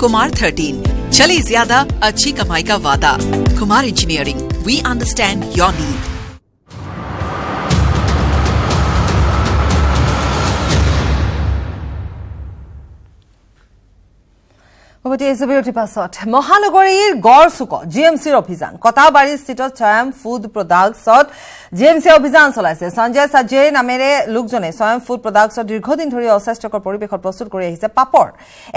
कुमार 13 चले ज्यादा अच्छी कमाई का वादा। Kumar engineering, we understand your need. মহানগৰীৰ গড়চুক জিএমচিৰ অভিযান কটাবাৰী স্থিত স্বয়ং ফুড প্ৰডাক্টছত জিএমচি অভিযান চলাইছে। সঞ্জয় সাজে নামেৰে লোকজনে স্বয়ং ফুড প্ৰডাক্টছত দীৰ্ঘদিন ধৰি অস্বাস্থ্যকৰ পৰিৱেশত প্ৰস্তুত কৰি আহিছে পাপৰ।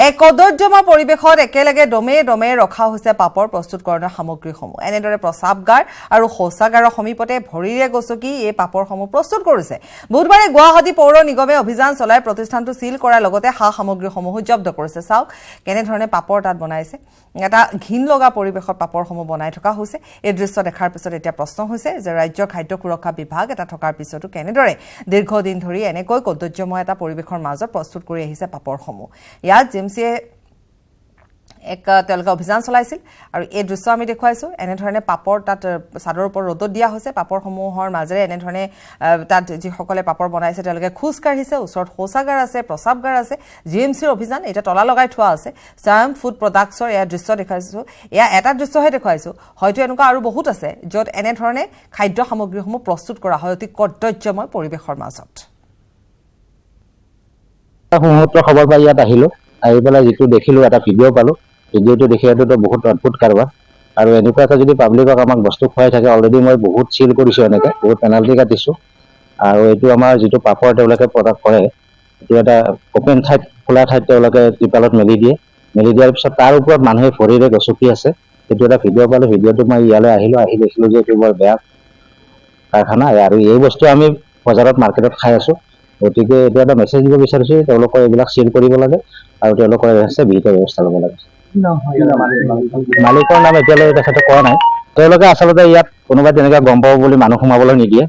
এক কদৰ্যময় পৰিৱেশত একেলগে দমে দমে ৰখা হৈছে পাপৰ প্ৰস্তুতকৰণৰ সামগ্ৰীসমূহ। এনেদৰে প্ৰস্ৰাৱগাৰ আৰু শৌচাগাৰৰ সমীপতে ভৰিৰে গছকি এই পাপৰসমূহ প্ৰস্তুত কৰিছে। বুধবাৰে গুৱাহাটী পৌৰ নিগমে অভিযান চলাই প্ৰতিষ্ঠানটো সিল কৰাৰ লগতে সা সামগ্ৰীসমূহ জব্দ কৰিছে। চাওক কেনেধৰণে পাপৰ তাত বনাইছে। এটা ঘিন লগা পৰিৱেশত পাপৰসমূহ বনাই থকা হৈছে। এই দৃশ্য দেখাৰ পিছত এতিয়া প্ৰশ্ন হৈছে যে ৰাজ্যৰ খাদ্য সুৰক্ষা বিভাগ এটা থকাৰ পিছতো কেনেদৰে দীৰ্ঘদিন ধৰি এনেকৈ কদৰ্যময় এটা পৰিৱেশৰ মাজত প্ৰস্তুত কৰি আহিছে পাপৰসমূহ। ইয়াত জিএমচিয়ে এক তেওঁলোকে অভিযান চলাইছিল আৰু এই দৃশ্য আমি দেখুৱাইছো। এনেধৰণে পাপৰ তাত চাদৰ ওপৰত ৰ'দত দিয়া হৈছে। পাপৰসমূহৰ মাজেৰে এনেধৰণে তাত যিসকলে পাপৰ বনাইছে তেওঁলোকে খোজ কাঢ়িছে। ওচৰত শৌচাগাৰ আছে, প্ৰস্ৰাৱগাৰ আছে। জিএমচিৰ অভিযান এতিয়া তলা লগাই থোৱা আছে। স্বয়ং ফুড প্ৰডাক্টছৰ এয়া দৃশ্য দেখুৱাইছো। এয়া এটা দৃশ্যহে দেখুৱাইছো, হয়তো এনেকুৱা আৰু বহুত আছে য'ত এনেধৰণে খাদ্য সামগ্ৰীসমূহ প্ৰস্তুত কৰা হয় অতি কদৰ্যময় পৰিৱেশৰ মাজত। খবৰ পাই ইয়াত আহিলো, আহি পেলাই যিটো দেখিলো এটা ভিডিঅ' পালো। ভিডিঅ'টো দেখি এইটোতো বহুত অদ্ভুত কাৰবাৰ। আৰু এনেকুৱাকৈ যদি পাব্লিকক আমাক বস্তু খুৱাই থাকে, অলৰেডি মই বহুত চিল কৰিছোঁ, এনেকৈ বহুত পেনাল্টি কাটিছোঁ। আৰু এইটো আমাৰ যিটো পাপৰ তেওঁলোকে প্ৰডাক্ট কৰে, এইটো এটা অপেন ঠাইত খোলা ঠাইত তেওঁলোকে ত্ৰিপালত মেলি দিয়ে। মেলি দিয়াৰ পিছত তাৰ ওপৰত মানুহে ভৰিৰে গচকি আছে। সেইটো এটা ভিডিঅ' পালোঁ। ভিডিঅ'টো মই ইয়ালৈ আহিলোঁ, আহি দেখিলোঁ যে এইটো বৰ বেয়া কাৰখানা আৰু এই বস্তু আমি বজাৰত মাৰ্কেটত খাই আছোঁ। গতিকে এইটো এটা মেছেজ দিব বিচাৰিছোঁ, তেওঁলোকৰ এইবিলাক চিল কৰিব লাগে আৰু তেওঁলোকৰ বিহিত ব্যৱস্থা ল'ব লাগে। মালিকৰ নাম এতিয়ালৈ তেখেতে কোৱা নাই। তেওঁলোকে আচলতে ইয়াত কোনোবা তেনেকুৱা গম পাব বুলি মানুহ সোমাবলৈ নিদিয়ে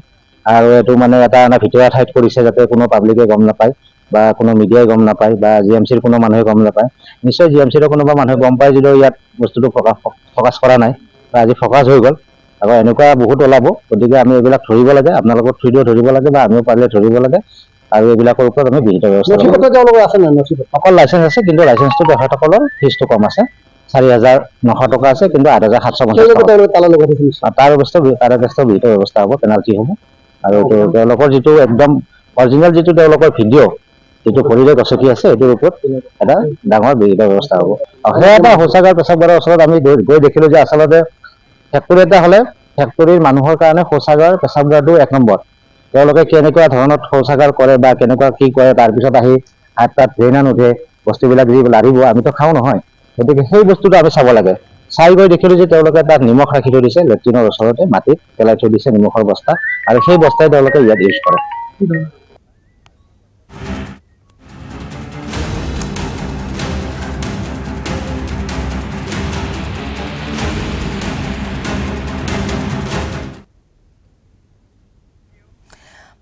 আৰু এইটো মানে এটা ভিতৰুৱা ঠাইত কৰিছে যাতে কোনো পাব্লিকে গম নাপায় বা কোনো মিডিয়াই গম নাপায় বা জিএমচিৰ কোনো মানুহে গম নাপায়। নিশ্চয় জিএমচিৰ কোনোবা মানুহে গম পায় যদিও ইয়াত বস্তুটো ফকাচ কৰা নাই বা আজি ফকাচ হৈ গ'ল। আকৌ এনেকুৱা বহুত ওলাব। গতিকে আমি এইবিলাক ধৰিব লাগে, আপোনালোকৰ থ্ৰুদিও ধৰিব লাগে বা আমিও পাৰিলে ধৰিব লাগে আৰু এইবিলাকৰ ওপৰত আমি বিহিত ব্যৱস্থা অকল লাইচেঞ্চ আছে, কিন্তু লাইচেঞ্চটো তেখেতসকলৰ ফিজটো কম আছে। 4,900 টকা আছে, কিন্তু 8,750 তাৰ ব্যৱস্থা বিহিত ব্যৱস্থা হ'ব, পেনাল্টি হ'ব। আৰু তেওঁলোকৰ যিটো একদম অৰিজিনেল যিটো তেওঁলোকৰ ভিডিঅ' যিটো ভৰিৰে গচকি আছে, এইটোৰ ওপৰত এটা ডাঙৰ বিহিত ব্যৱস্থা হ'ব। সেই এটা শৌচাগাৰ পেচাবগাৰৰ ওচৰত আমি গৈ দেখিলোঁ যে আচলতে ফেক্টৰী এটা হ'লে ফেক্টৰীৰ মানুহৰ কাৰণে শৌচাগাৰ পেচাবগাৰটো 1 নম্বৰ। তেওঁলোকে কেনেকুৱা ধৰণত শৌচাগাৰ কৰে বা কেনেকুৱা কি কৰে, তাৰপিছত আহি হাত তাত ড্ৰেইনা নুঠে, বস্তুবিলাক যি লাৰিব আমিতো খাওঁ নহয়। গতিকে সেই বস্তুটো আমি চাব লাগে। চাই গৈ দেখিলোঁ যে তেওঁলোকে তাত নিমখ ৰাখি থৈ দিছে, লেট্ৰিনৰ ওচৰতে মাটিত পেলাই থৈ দিছে নিমখৰ বস্তা, আৰু সেই বস্তাই তেওঁলোকে ইয়াত ইউজ কৰে।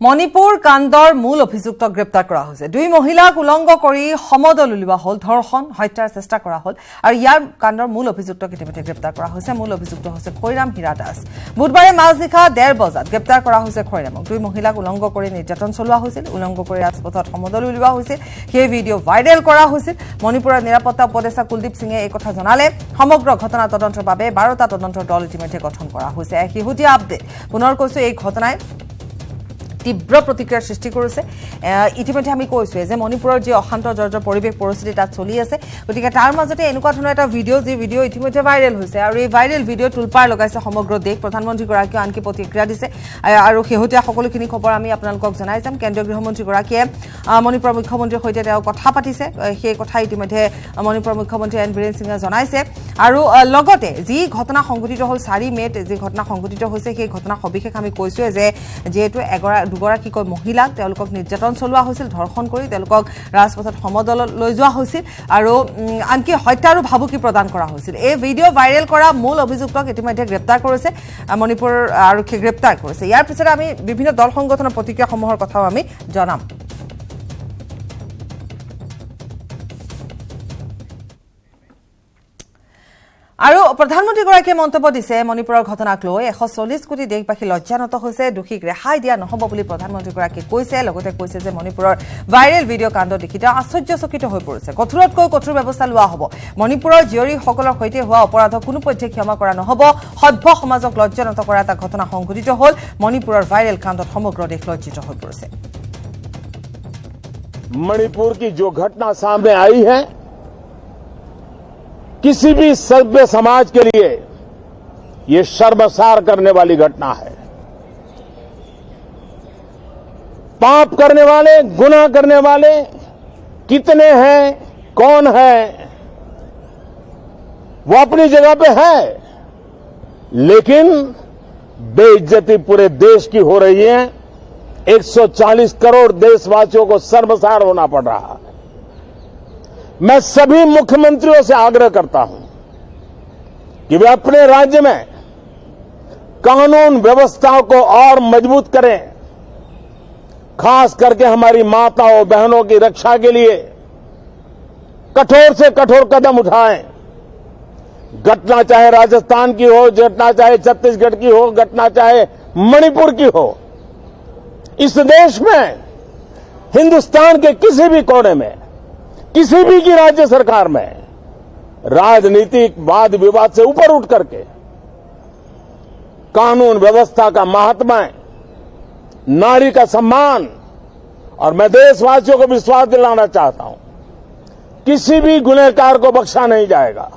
মণিপুৰ কাণ্ডৰ মূল অভিযুক্তক গ্ৰেপ্তাৰ কৰা হৈছে। 2 মহিলাক উলংঘ কৰি সমদল উলিওৱা হ'ল, ধৰ্ষণ হত্যাৰ চেষ্টা কৰা হ'ল আৰু ইয়াৰ কাণ্ডৰ মূল অভিযুক্তক ইতিমধ্যে গ্ৰেপ্তাৰ কৰা হৈছে। মূল অভিযুক্ত হৈছে খৈৰাম হীৰা দাস। বুধবাৰে মাজনিশা 1:30 বজাত গ্ৰেপ্তাৰ কৰা হৈছে খৈৰামক। 2 মহিলাক উলংঘ কৰি নিৰ্যাতন চলোৱা হৈছিল, উলংঘ কৰি ৰাজপথত সমদল উলিওৱা হৈছিল। সেই ভিডিঅ' ভাইৰেল কৰা হৈছিল। মণিপুৰৰ নিৰাপত্তা উপদেষ্টা কুলদীপ সিঙে এই কথা জনালে। সমগ্ৰ ঘটনা তদন্তৰ বাবে 12টা তদন্তৰ দল ইতিমধ্যে গঠন কৰা হৈছে। এক শেহতীয়া আপডেট পুনৰ কৈছো, এই ঘটনাই তীব্ৰ প্ৰতিক্ৰিয়াৰ সৃষ্টি কৰিছে। ইতিমধ্যে আমি কৈছোৱে যে মণিপুৰৰ যি অশান্ত জৰ্জৰ পৰিৱেশ পৰিস্থিতি তাত চলি আছে। গতিকে তাৰ মাজতে এনেকুৱা ধৰণৰ এটা ভিডিঅ' যি ভিডিঅ' ইতিমধ্যে ভাইৰেল হৈছে আৰু এই ভাইৰেল ভিডিঅ' তোলপাৰ লগাইছে সমগ্ৰ দেশ। প্ৰধানমন্ত্ৰীগৰাকীয়ে আনকি প্ৰতিক্ৰিয়া দিছে আৰু শেহতীয়া সকলোখিনি খবৰ আমি আপোনালোকক জনাই যাম। কেন্দ্ৰীয় গৃহমন্ত্ৰীগৰাকীয়ে মণিপুৰৰ মুখ্যমন্ত্ৰীৰ সৈতে তেওঁ কথা পাতিছে। সেই কথা ইতিমধ্যে মণিপুৰৰ মুখ্যমন্ত্ৰী এন বীৰেন সিঙে জনাইছে। আৰু লগতে যি ঘটনা সংঘটিত হ'ল 4 মে'ত যি ঘটনা সংঘটিত হৈছে, সেই ঘটনা সবিশেষ আমি কৈছোৱে যে যিহেতু দুগৰাকীকৈ মহিলাক তেওঁলোকক নিৰ্যাতন চলোৱা হৈছিল, ধৰ্ষণ কৰি তেওঁলোকক ৰাজপথত সমদলত লৈ যোৱা হৈছিল আৰু আনকি হত্যাৰো ভাবুকি প্ৰদান কৰা হৈছিল। এই ভিডিঅ' ভাইৰেল কৰা মূল অভিযুক্তক ইতিমধ্যে গ্ৰেপ্তাৰ কৰিছে মণিপুৰ আৰক্ষীয়ে গ্ৰেপ্তাৰ কৰিছে। ইয়াৰ পিছতে আমি বিভিন্ন দল সংগঠনৰ প্ৰতিক্ৰিয়াসমূহৰ কথাও আমি জনাম। আৰু প্ৰধানমন্ত্ৰীগৰাকীয়ে মন্তব্য দিছে মণিপুৰৰ ঘটনাক লৈ 140 কোটি দেশবাসী লজ্জানত হৈছে, দোষীক ৰেহাই দিয়া নহ'ব বুলি প্ৰধানমন্ত্ৰীগৰাকীয়ে কৈছে। লগতে কৈছে যে মণিপুৰৰ ভাইৰেল ভিডিঅ' কাণ্ড দেখি তেওঁ আশ্চৰ্যচকিত হৈ পৰিছে। কঠোৰতকৈ কঠোৰ ব্যৱস্থা লোৱা হ'ব। মণিপুৰৰ জীয়ৰীসকলৰ সৈতে হোৱা অপৰাধক কোনো পধ্যে ক্ষমা কৰা নহ'ব। সভ্য সমাজক লজ্জানত কৰা এটা ঘটনা সংঘটিত হ'ল। মণিপুৰৰ ভাইৰেল কাণ্ডত সমগ্ৰ দেশ লজ্জিত হৈ পৰিছে। मणिपुर की जो घटना सामने आई है, किसी भी सभ्य समाज के लिए ये शर्मसार करने वाली घटना है। पाप करने वाले, गुनाह करने वाले कितने हैं, कौन है, वो अपनी जगह पे है, लेकिन बेइज्जती पूरे देश की हो रही है। 140 करोड़ देशवासियों को शर्मसार होना पड़ रहा है। मैं सभी मुख्यमंत्रियों से आग्रह करता हूं कि वे अपने राज्य में कानून व्यवस्था को और मजबूत करें, खास करके हमारी माताओं बहनों की रक्षा के लिए कठोर से कठोर कदम उठाएं। घटना चाहे राजस्थान की हो, घटना चाहे छत्तीसगढ़ की हो, घटना चाहे मणिपुर की हो, इस देश में हिंदुस्तान के किसी भी कोने में, किसी भी की राज्य सरकार में राजनीतिक वाद विवाद से ऊपर उठ करके कानून व्यवस्था का महात्मा, नारी का सम्मान, और मैं देशवासियों को विश्वास दिलाना चाहता हूं, किसी भी गुनहगार को बख्शा नहीं जाएगा।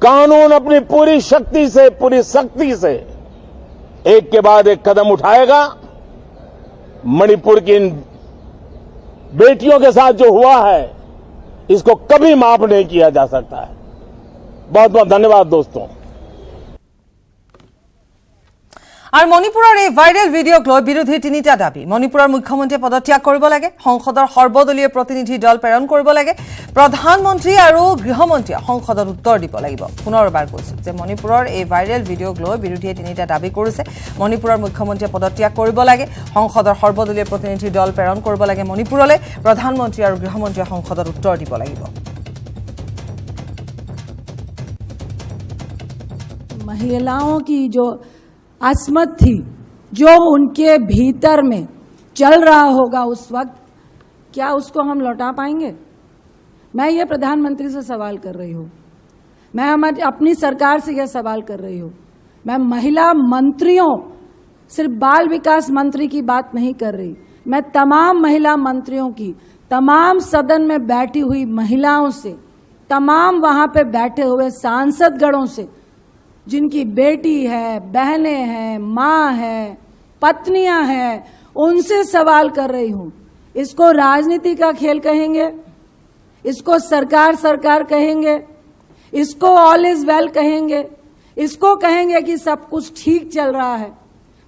कानून अपनी पूरी शक्ति से, पूरी सख्ती से एक के बाद एक कदम उठाएगा। मणिपुर की इन बेटियों के साथ जो हुआ है, इसको कभी माफ नहीं किया जा सकता है। बहुत बहुत धन्यवाद दोस्तों। আৰু মণিপুৰৰ এই ভাইৰেল ভিডিঅ'ক লৈ বিৰোধীৰ তিনিটা দাবী। মণিপুৰৰ মুখ্যমন্ত্ৰীয়ে পদত্যাগ কৰিব লাগে, সংসদৰ সৰ্বদলীয় প্ৰতিনিধি দল প্ৰেৰণ কৰিব লাগে, প্ৰধানমন্ত্ৰী আৰু গৃহমন্ত্ৰীয়ে সংসদত উত্তৰ দিব লাগিব। পুনৰবাৰ কৈছো যে মণিপুৰৰ এই ভাইৰেল ভিডিঅ'ক লৈ বিৰোধীয়ে তিনিটা দাবী কৰিছে। মণিপুৰৰ মুখ্যমন্ত্ৰীয়ে পদত্যাগ কৰিব লাগে, সংসদৰ সৰ্বদলীয় প্ৰতিনিধি দল প্ৰেৰণ কৰিব লাগে মণিপুৰলৈ, প্ৰধানমন্ত্ৰী আৰু গৃহমন্ত্ৰীয়ে সংসদত উত্তৰ দিব লাগিব। महिलाओं की जो अस्मत थी, जो उनके भीतर में चल रहा होगा उस वक्त, क्या उसको हम लौटा पाएंगे? मैं ये प्रधानमंत्री से सवाल कर रही हूँ, मैं हमारी अपनी सरकार से यह सवाल कर रही हूँ। मैं महिला मंत्रियों, सिर्फ बाल विकास मंत्री की बात नहीं कर रही, मैं तमाम महिला मंत्रियों की, तमाम सदन में बैठी हुई महिलाओं से, तमाम वहां पे बैठे हुए सांसदगणों से, जिनकी बेटी है, बहनें हैं, माँ है, पत्नियां हैं, उनसे सवाल कर रही हूं। इसको राजनीति का खेल कहेंगे? इसको सरकार कहेंगे? इसको ऑल इज वेल कहेंगे? इसको कहेंगे कि सब कुछ ठीक चल रहा है?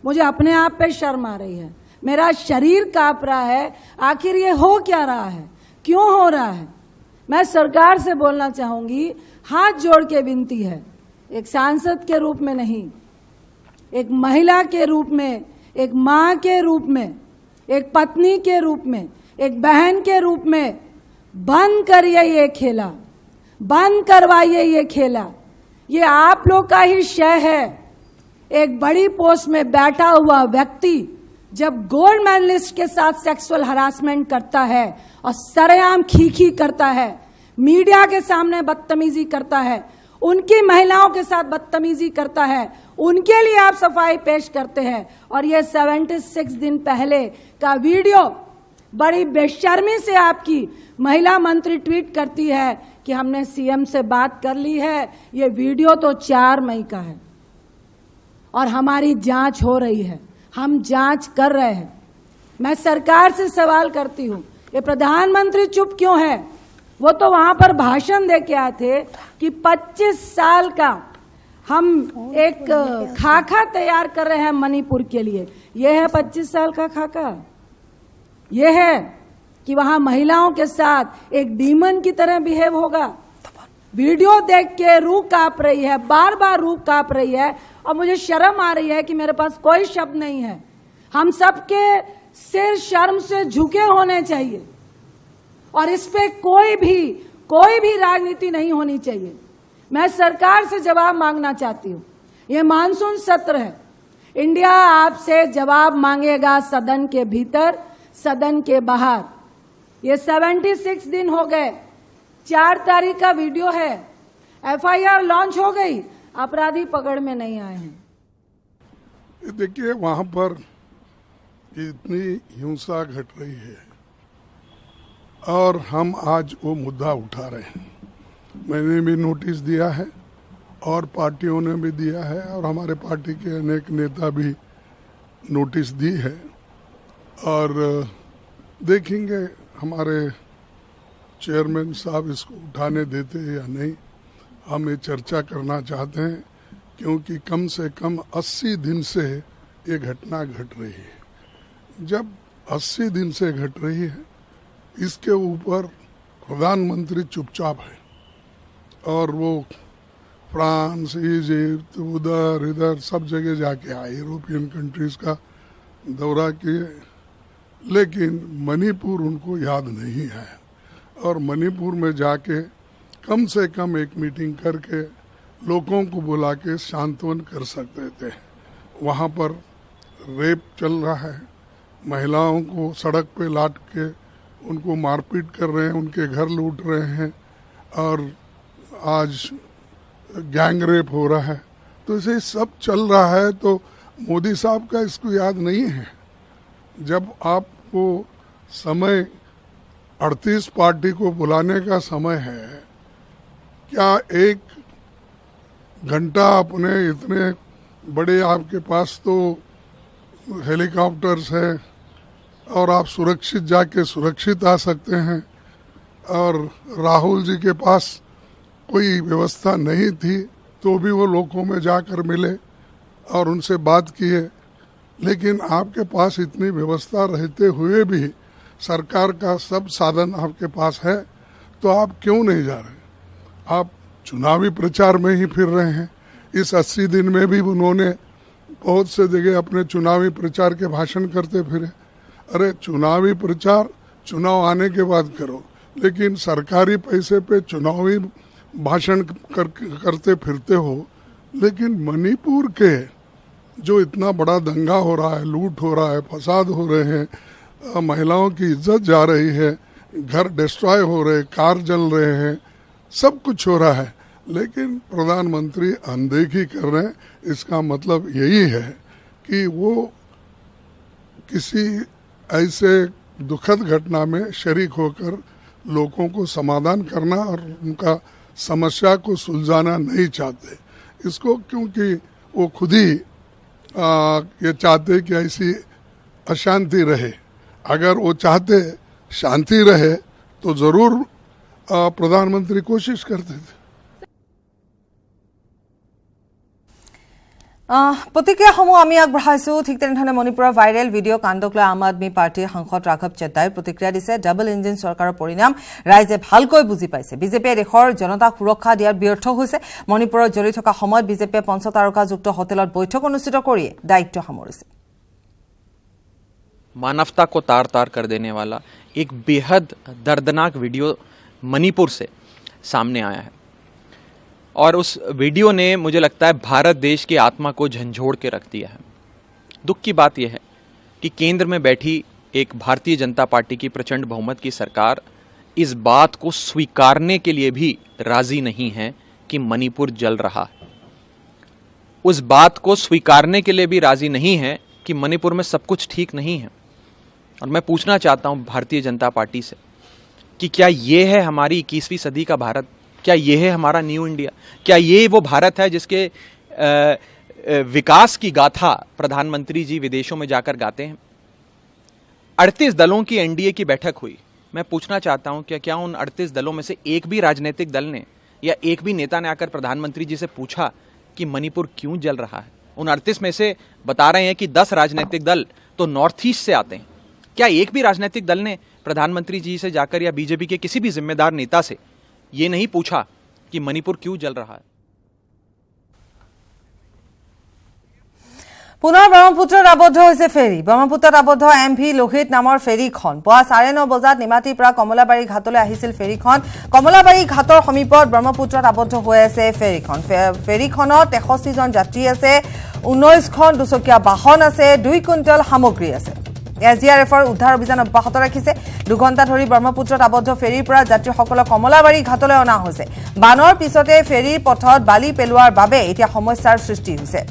मुझे अपने आप पे शर्म आ रही है, मेरा शरीर कांप रहा है। आखिर ये हो क्या रहा है, क्यों हो रहा है? मैं सरकार से बोलना चाहूंगी, हाथ जोड़ के विनती है, एक सांसद के रूप में नहीं, एक महिला के रूप में, एक मां के रूप में, एक पत्नी के रूप में, एक बहन के रूप में, बंद करिए ये खेला, बंद करवाइए ये खेला। ये आप लोग का ही शय है। एक बड़ी पोस्ट में बैठा हुआ व्यक्ति जब गोल्ड मेडलिस्ट के साथ सेक्सुअल हरासमेंट करता है और सरेआम खीखी करता है, मीडिया के सामने बदतमीजी करता है, उनकी महिलाओं के साथ बदतमीजी करता है, उनके लिए आप सफाई पेश करते हैं। और ये 76 दिन पहले का वीडियो बड़ी बेशर्मी से आपकी महिला मंत्री ट्वीट करती है कि हमने सीएम से बात कर ली है। ये वीडियो तो 4 मई का है और हमारी जांच हो रही है, हम जांच कर रहे हैं। मैं सरकार से सवाल करती हूं, ये प्रधानमंत्री चुप क्यों है? वो तो वहां पर भाषण दे के आए थे कि 25 साल का हम एक खाका तैयार कर रहे हैं मणिपुर के लिए। ये है 25 साल का खाका? ये है कि वहां महिलाओं के साथ एक डीमन की तरह बिहेव होगा? वीडियो देख के रूह कांप रही है, बार बार रूह कांप रही है, और मुझे शर्म आ रही है कि मेरे पास कोई शब्द नहीं है। हम सबके सिर शर्म से झुके होने चाहिए और इस पे कोई भी राजनीति नहीं होनी चाहिए। मैं सरकार से जवाब मांगना चाहती हूं। ये मानसून सत्र है, इंडिया आपसे जवाब मांगेगा सदन के भीतर, सदन के बाहर। ये 76 दिन हो गए, 4 तारीख का वीडियो है, FIR लॉन्च हो गई, अपराधी पकड़ में नहीं आए हैं। देखिए, वहां पर इतनी हिंसा घट रही है और हम आज वो मुद्दा उठा रहे हैं। मैंने भी नोटिस दिया है और पार्टियों ने भी दिया है और हमारे पार्टी के अनेक नेता भी नोटिस दी है और देखेंगे हमारे चेयरमैन साहब इसको उठाने देते या नहीं। हम ये चर्चा करना चाहते हैं क्योंकि कम से कम 80 दिन से ये घटना घट रही है। जब 80 दिन से घट रही है, इसके ऊपर प्रधानमंत्री चुपचाप है और वो फ्रांस, इजिप्ट, उधर इधर सब जगह जाके आए, यूरोपियन कंट्रीज का दौरा किए, लेकिन मणिपुर उनको याद नहीं है। और मणिपुर में जाके कम से कम एक मीटिंग करके लोगों को बुला के सांत्वन कर सकते थे। वहाँ पर रेप चल रहा है, महिलाओं को सड़क पे लाट के उनको मारपीट कर रहे हैं, उनके घर लूट रहे हैं और आज गैंग रेप हो रहा है। तो इसे सब चल रहा है, तो मोदी साहब का इसको याद नहीं है। जब आपको समय 38 पार्टी को बुलाने का समय है, क्या 1 घंटा अपने इतने बड़े आपके पास तो हेलीकॉप्टर्स है और आप सुरक्षित जाके सुरक्षित आ सकते हैं और राहुल जी के पास कोई व्यवस्था नहीं थी तो भी वो लोगों में जाकर मिले और उनसे बात किए। लेकिन आपके पास इतनी व्यवस्था रहते हुए भी सरकार का सब साधन आपके पास है, तो आप क्यों नहीं जा रहे? आप चुनावी प्रचार में ही फिर रहे हैं। इस 80 दिन में भी उन्होंने बहुत से जगह अपने चुनावी प्रचार के भाषण करते फिरे। अरे चुनावी प्रचार चुनाव आने के बाद करो, लेकिन सरकारी पैसे पे चुनावी भाषण करते फिरते हो। लेकिन मणिपुर के जो इतना बड़ा दंगा हो रहा है, लूट हो रहा है, फसाद हो रहे हैं, महिलाओं की इज्जत जा रही है, घर डिस्ट्रॉय हो रहे, कार जल रहे हैं, सब कुछ हो रहा है, लेकिन प्रधानमंत्री अनदेखी कर रहे हैं। इसका मतलब यही है कि वो किसी ऐसे दुखद घटना में शरीक होकर लोगों को समाधान करना और उनका समस्या को सुलझाना नहीं चाहते। इसको क्योंकि वो खुद ही ये चाहते कि ऐसी अशांति रहे। अगर वो चाहते शांति रहे तो जरूर प्रधानमंत्री कोशिश करते थे। प्रतिक्रियाসমূह আমি আগবঢ়াইছো। ঠিক তেনেধৰণে মণিপুৰৰ ভাইৰেল ভিডিঅ' কাণ্ডক লৈ আম আদমি পাৰ্টীৰ সাংসদ ৰাঘৱ চেদ্দাই প্ৰতিক্ৰিয়া দিছে। ডাবল ইঞ্জিন চৰকাৰৰ পৰিণাম ৰাইজে ভালকৈ বুজি পাইছে। বিজেপিয়ে দেশৰ জনতাক সুৰক্ষা দিয়াৰ ব্যৰ্থ হৈছে। মণিপুৰত জ্বলি থকা সময়ত বিজেপিয়ে পঞ্চতাৰকাযুক্ত হোটেলত বৈঠক অনুষ্ঠিত কৰি দায়িত্ব সামৰিছে। मानवता को तार तार कर देने वाला एक बेहद दर्दनाक वीडियो मणिपुर से सामने आया है और उस वीडियो ने मुझे लगता है भारत देश की आत्मा को झंझोड़ के रख दिया है। दुख की बात यह है कि केंद्र में बैठी एक भारतीय जनता पार्टी की प्रचंड बहुमत की सरकार इस बात को स्वीकारने के लिए भी राजी नहीं है कि मणिपुर जल रहा है। उस बात को स्वीकारने के लिए भी राजी नहीं है कि मणिपुर में सब कुछ ठीक नहीं है। और मैं पूछना चाहता हूं भारतीय जनता पार्टी से कि क्या ये है हमारी 21वीं सदी का भारत? क्या ये है हमारा न्यू इंडिया? क्या ये वो भारत है जिसके विकास की गाथा प्रधानमंत्री जी विदेशों में जाकर गाते हैं? 38 दलों की एनडीए की बैठक हुई। मैं पूछना चाहता हूं क्या उन 38 दलों में से एक भी राजनीतिक दल ने या एक भी नेता ने आकर प्रधानमंत्री जी से पूछा कि मणिपुर क्यों जल रहा है? उन 38 में से बता रहे हैं कि 10 राजनीतिक दल तो नॉर्थ ईस्ट से आते हैं। क्या एक भी राजनीतिक दल ने प्रधानमंत्री जी से जाकर या बीजेपी के किसी भी जिम्मेदार नेता से ये नहीं पूछा कि मणिपुर क्यों जल रहा है? পুনৰ ব্ৰহ্মপুত্ৰত আবদ্ধ হৈছে ফেৰী ব্ৰহ্মপুত্ৰত আবদ্ধ MV লোহিত নামৰ ফেৰীখন পুৱা 9:30 বজাত নিমাতীৰ পৰা কমলাবাৰী ঘাটলৈ আহিছিল ফেৰীখন কমলাবাৰী ঘাটৰ সমীপত ব্ৰহ্মপুত্ৰত আবদ্ধ হৈ আছে ফেৰীখন ফেৰীখনত 63 জন যাত্ৰী আছে 19খন দুচকীয়া বাহন আছে 2 কুইণ্টেল সামগ্ৰী আছে SDRFৰ উদ্ধাৰ অভিযান অব্যাহত ৰাখিছে 2 ঘণ্টা ধৰি ব্ৰহ্মপুত্ৰত আবদ্ধ ফেৰীৰ পৰা যাত্ৰীসকলক কমলাবাৰী ঘাটলৈ অনা হৈছে বানৰ পিছতে ফেৰীৰ পথত বালি পেলোৱাৰ বাবে এতিয়া সমস্যাৰ সৃষ্টি হৈছে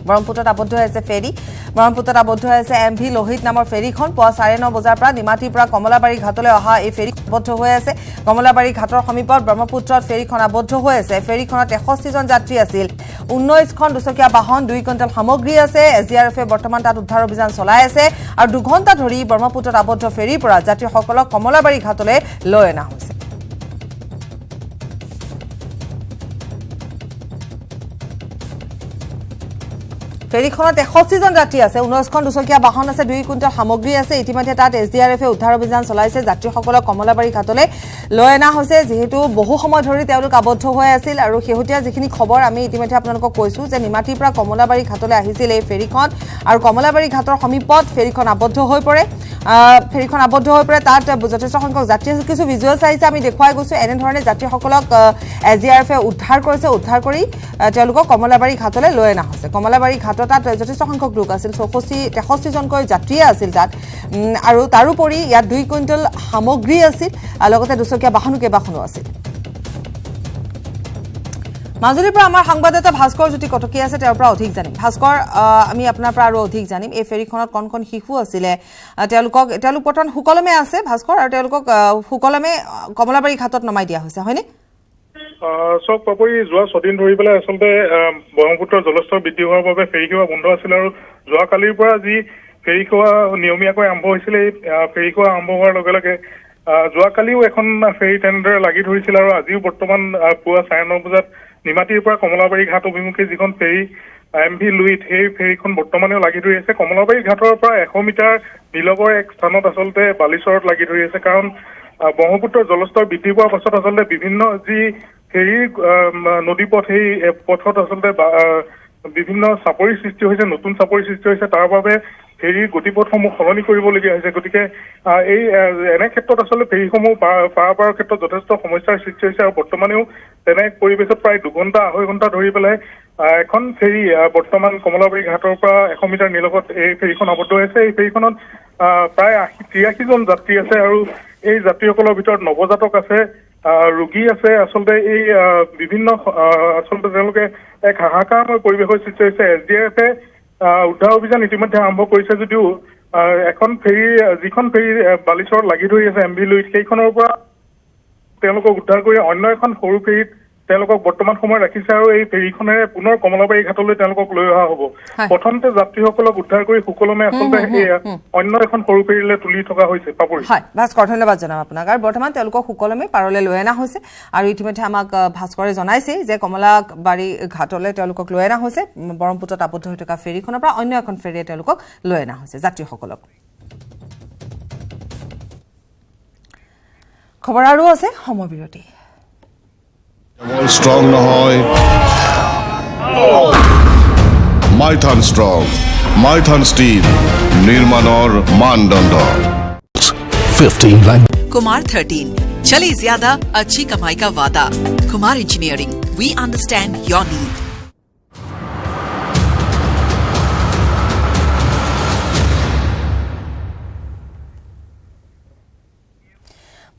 ব্ৰহ্মপুত্ৰত আবদ্ধ হৈছে ফেৰী ব্ৰহ্মপুত্ৰত আবদ্ধ হৈছে MV লোহিত নামৰ ফেৰীখন পুৱা 9:30 বজাৰ পৰা নিমাতীৰ পৰা কমলাবাৰী ঘাটলৈ অহা এই ফেৰী আবদ্ধ হৈ আছে কমলাবাৰী ঘাটৰ সমীপত ব্ৰহ্মপুত্ৰত ফেৰীখন আবদ্ধ হৈ আছে ফেৰীখনত 63 জন যাত্ৰী আছিল 19খন দুচকীয়া বাহন 2 কুইণ্টেল সামগ্ৰী আছে SDRFে বৰ্তমান তাত উদ্ধাৰ অভিযান চলাই আছে আৰু 2 ঘণ্টা ধৰি ব্ৰহ্মপুত্ৰত আবদ্ধ ফেৰীৰ পৰা যাত্ৰীসকলক কমলাবাৰী ঘাটলৈ লৈ অনা হৈছে ফেৰীখনত 63 জন যাত্ৰী আছে 19খন দুচকীয়া বাহন আছে 2 কুইণ্টেল সামগ্ৰী আছে ইতিমধ্যে তাত SDRFে উদ্ধাৰ অভিযান চলাইছে যাত্ৰীসকলক কমলাবাৰী ঘাটলৈ লৈ অনা হৈছে যেহেতু বহু সময় ধৰি তেওঁলোক আবদ্ধ হৈ আছিল আৰু শেহতীয়া যিখিনি খবৰ আমি ইতিমধ্যে আপোনালোকক কৈছো যে নিমাতীৰ পৰা কমলাবাৰী ঘাটলৈ আহিছিল এই ফেৰীখন আৰু কমলাবাৰী ঘাটৰ সমীপত ফেৰীখন আবদ্ধ হৈ পৰে তাত যথেষ্ট সংখ্যক যাত্ৰী কিছু ভিজুৱেলছ আহিছে আমি দেখুৱাই গৈছো এনে ধৰণে যাত্ৰীসকলক SDRFে উদ্ধাৰ কৰিছে উদ্ধাৰ কৰি তেওঁলোকক কমলাবাৰী ঘাটলৈ লৈ অনা হৈছে কমলাবাৰী ঘাটত তাত যথেষ্ট সংখ্যক লোক আছিল 63 জনকৈ যাত্ৰী আছিল তাত আৰু তাৰোপৰি ইয়াত 2 কুইণ্টেল সামগ্ৰী আছিল লগতে দুচকীয়া বাহনো আছিল মাজুলীৰ পৰা আমাৰ সংবাদদাতা ভাস্কৰ জ্যোতি কটকী আছে তেওঁৰ পৰা অধিক জানিম ভাস্কৰ আমি আপোনাৰ পৰা আৰু অধিক জানিম এই ফেৰীখনত কোন শিশু আছিলে তেওঁলোক বৰ্তমান সুকলমে আছে ভাস্কৰ আৰু তেওঁলোকক সুকলমে কমলাবাৰী ঘাটত নমাই দিয়া হৈছে হয়নে চক পাপৰি যোৱা 6 দিন ধৰি পেলাই আচলতে ব্ৰহ্মপুত্ৰৰ জলস্তৰ বৃদ্ধি হোৱাৰ বাবে ফেৰী সেৱা বন্ধ আছিল আৰু যোৱা কালিৰ পৰা যি ফেৰী সেৱা নিয়মীয়াকৈ আৰম্ভ হৈছিল এই ফেৰী সেৱা আৰম্ভ হোৱাৰ লগে লগে যোৱা কালিও এখন ফেৰী তেনেদৰে লাগি ধৰিছিল আৰু আজিও বৰ্তমান পুৱা 9:30 বজাত নিমাতীৰ পৰা কমলাবাৰী ঘাট অভিমুখী যিখন ফেৰী MV লুইত সেই ফেৰীখন বৰ্তমানেও লাগি ধৰি আছে কমলাবাৰী ঘাটৰ পৰা 100 মিটাৰ নিলগৰ এক স্থানত আচলতে বালিচৰত লাগি ধৰি আছে কাৰণ ব্ৰহ্মপুত্ৰৰ জলস্তৰ বৃদ্ধি পোৱাৰ পাছত আচলতে বিভিন্ন যি ফেৰী নদীপথ সেই পথত আচলতে বিভিন্ন চাপৰিৰ সৃষ্টি হৈছে নতুন চাপৰিৰ সৃষ্টি হৈছে তাৰ বাবে ফেৰীৰ গতিপথসমূহ সলনি কৰিবলগীয়া হৈছে গতিকে এই এনে ক্ষেত্ৰত আচলতে ফেৰীসমূহ পাৰাপাৰৰ ক্ষেত্ৰত যথেষ্ট সমস্যাৰ সৃষ্টি হৈছে আৰু বৰ্তমানেও তেনে পৰিৱেশত প্ৰায় 2 ঘণ্টা 2.5 ঘণ্টা ধৰি পেলাই এখন ফেৰী বৰ্তমান কমলাবাৰী ঘাটৰ পৰা 100 মিটাৰ নিলগত এই ফেৰীখন আবদ্ধ হৈছে এই ফেৰীখনত প্ৰায় 83 জন যাত্ৰী আছে আৰু এই যাত্ৰীসকলৰ ভিতৰত নৱজাতক আছে ৰোগী আছে আচলতে এই বিভিন্ন আচলতে তেওঁলোকে এক হাহাকাৰময় পৰিৱেশৰ সৃষ্টি হৈছে SDRFে উদ্ধাৰ অভিযান ইতিমধ্যে আৰম্ভ কৰিছে যদিও এখন ফেৰী যিখন ফেৰী বালিচৰত লাগি ধৰি আছে MV লুইত সেইখনৰ পৰা তেওঁলোকক উদ্ধাৰ কৰি অন্য এখন সৰু ফেৰীত তেওঁলোকক বৰ্তমান সময় ৰাখিছে আৰু এই ফেৰীখনেৰে পুনৰ কমলাবাৰী ঘাটলৈ তেওঁলোকক লৈ অহা হ'ব প্ৰথমতে যাত্ৰীসকলক উদ্ধাৰ কৰি সুকলমে আচলতে অন্য এখন সৰু ফেৰীলৈ তুলি থকা হৈছে পাপৰি হয় ভাস্কৰ ধন্যবাদ জনাম আপোনাক আৰু বৰ্তমান তেওঁলোকক সুকলমে পাৰলৈ লৈ অনা হৈছে আৰু ইতিমধ্যে আমাক ভাস্কৰে জনাইছে যে কমলাবাৰী ঘাটলৈ তেওঁলোকক লৈ অনা হৈছে ব্ৰহ্মপুত্ৰত আবদ্ধ হৈ থকা ফেৰীখনৰ পৰা অন্য এখন ফেৰীয়ে তেওঁলোকক লৈ অনা হৈছে যাত্ৰীসকলক খবৰ আৰু আছে সমবিৰতি strong নহয় মাইথান strong মাইথান steel নিৰ্মাণৰ মানদণ্ড 15 कुमार 13 चले ज्यादा अच्छी कमाई का वादा Kumar engineering we understand your need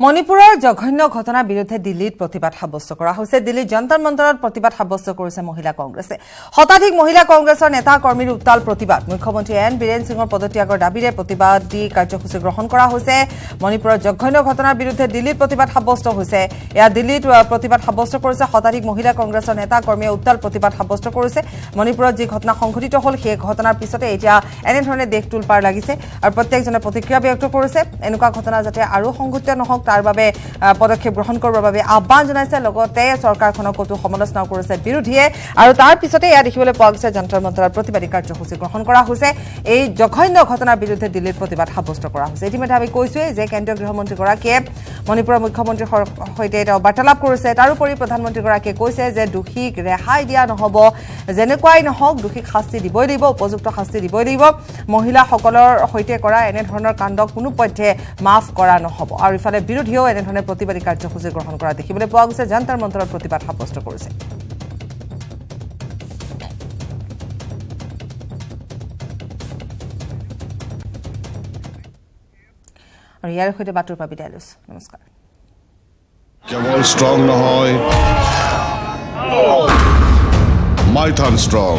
মণিপুৰৰ জঘন্য ঘটনাৰ বিৰুদ্ধে দিল্লীত প্ৰতিবাদ সাব্যস্ত কৰা হৈছে দিল্লীৰ যন্তৰ মন্তৰত প্ৰতিবাদ সাব্যস্ত কৰিছে মহিলা কংগ্ৰেছে শতাধিক মহিলা কংগ্ৰেছৰ নেতা কৰ্মীৰ উত্তাল প্ৰতিবাদ মুখ্যমন্ত্ৰী এন বীৰেন সিঙৰ পদত্যাগৰ দাবীৰে প্ৰতিবাদী কাৰ্যসূচী গ্ৰহণ কৰা হৈছে মণিপুৰৰ জঘন্য ঘটনাৰ বিৰুদ্ধে দিল্লীত প্ৰতিবাদ সাব্যস্ত হৈছে এয়া দিল্লীত প্ৰতিবাদ সাব্যস্ত কৰিছে শতাধিক মহিলা কংগ্ৰেছৰ নেতা কৰ্মীয়ে উত্তাল প্ৰতিবাদ সাব্যস্ত কৰিছে মণিপুৰত যি ঘটনা সংঘটিত হ'ল সেই ঘটনাৰ পিছতে এতিয়া এনেধৰণে দেশ তোলপাৰ লাগিছে আৰু প্ৰত্যেকজনে প্ৰতিক্ৰিয়া ব্যক্ত কৰিছে এনেকুৱা ঘটনা যাতে আৰু সংঘটিত নহওক তাৰ বাবে পদক্ষেপ গ্ৰহণ কৰাৰ বাবে আহ্বান জনাইছে লগতে চৰকাৰখনক কটু সমালোচনা কৰিছে বিৰোধীয়ে আৰু তাৰ পিছতে ইয়া দেখিবলৈ পোৱা গৈছে যন্ত্ৰৰ মন্ত্ৰৰ প্ৰতিবাদী কাৰ্যসূচী গ্ৰহণ কৰা হৈছে এই জঘন্য ঘটনাৰ বিৰুদ্ধে দিল্লীত প্ৰতিবাদ সাব্যস্ত কৰা হৈছে ইতিমধ্যে আমি কৈছোৱে যে কেন্দ্ৰীয় গৃহমন্ত্ৰীগৰাকীয়ে মণিপুৰৰ মুখ্যমন্ত্ৰীৰ সৈতে এটা বাৰ্তালাপ কৰিছে তাৰোপৰি প্ৰধানমন্ত্ৰীগৰাকীয়ে কৈছে যে দোষীক ৰেহাই দিয়া নহব যেনেকুৱাই নহওক দোষীক শাস্তি দিবই লাগিব উপযুক্ত শাস্তি দিবই লাগিব মহিলাসকলৰ সৈতে কৰা এনে ধৰণৰ কাণ্ডক কোনো পধ্যে মাফ কৰা নহব আৰু ইফালে বিৰোধীয়েও এনে ধৰণে প্ৰতিবাদী কাৰ্যসূচী গ্ৰহণ কৰা দেখিবলৈ পোৱা গৈছে যন্তৰ মন্তৰৰ প্ৰতিবাদ সাব্যস্ত কৰিছে আৰু ইয়াৰ সৈতে বাতৰি পাবি দিয়ালুছ নমস্কাৰ কেৱল ষ্ট্ৰং নহয় মাইথান ষ্ট্ৰং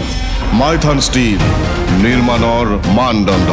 মাইথান ষ্টীল নিৰ্মাণৰ মানদণ্ড